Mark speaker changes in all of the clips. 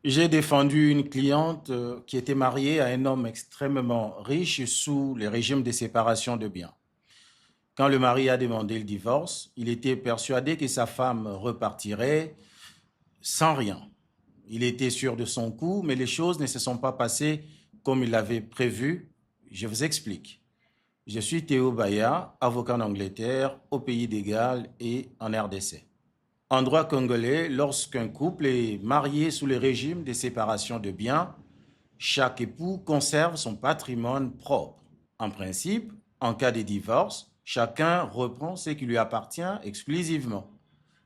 Speaker 1: J'ai défendu une cliente qui était mariée à un homme extrêmement riche sous le régime de séparation de biens. Quand le mari a demandé le divorce, il était persuadé que sa femme repartirait sans rien. Il était sûr de son coup, mais les choses ne se sont pas passées comme il l'avait prévu. Je vous explique. Je suis Théo Baya, avocat en Angleterre, au Pays de Galles et en RDC. En droit congolais, lorsqu'un couple est marié sous le régime de séparation de biens, chaque époux conserve son patrimoine propre. En principe, en cas de divorce, chacun reprend ce qui lui appartient exclusivement.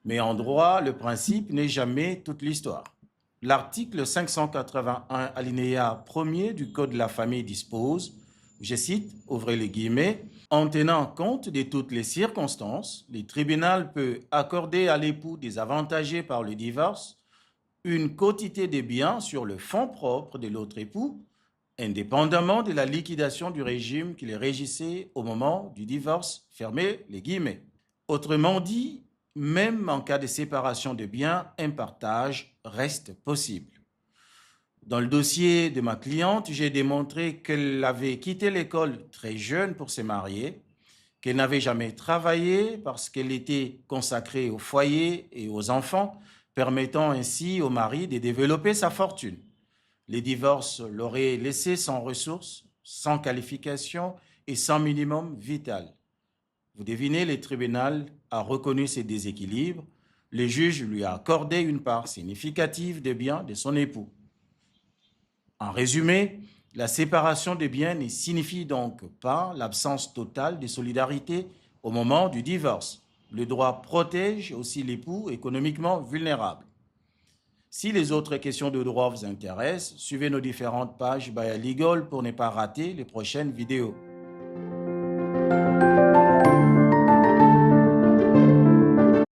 Speaker 1: Mais en droit, le principe n'est jamais toute l'histoire. L'article 581 alinéa 1er du Code de la famille dispose, je cite, ouvrez les guillemets, en tenant compte de toutes les circonstances, le tribunal peut accorder à l'époux désavantagé par le divorce une quotité des biens sur le fonds propre de l'autre époux, indépendamment de la liquidation du régime qui les régissait au moment du divorce, fermez les guillemets. Autrement dit, même en cas de séparation de biens, un partage reste possible. Dans le dossier de ma cliente, j'ai démontré qu'elle avait quitté l'école très jeune pour se marier, qu'elle n'avait jamais travaillé parce qu'elle était consacrée au foyer et aux enfants, permettant ainsi au mari de développer sa fortune. Les divorces l'auraient laissé sans ressources, sans qualification et sans minimum vital. Vous devinez, le tribunal a reconnu ces déséquilibres. Le juge lui a accordé une part significative des biens de son époux. En résumé, la séparation des biens ne signifie donc pas l'absence totale de solidarité au moment du divorce. Le droit protège aussi l'époux économiquement vulnérable. Si les autres questions de droit vous intéressent, suivez nos différentes pages Baya Legal pour ne pas rater les prochaines vidéos.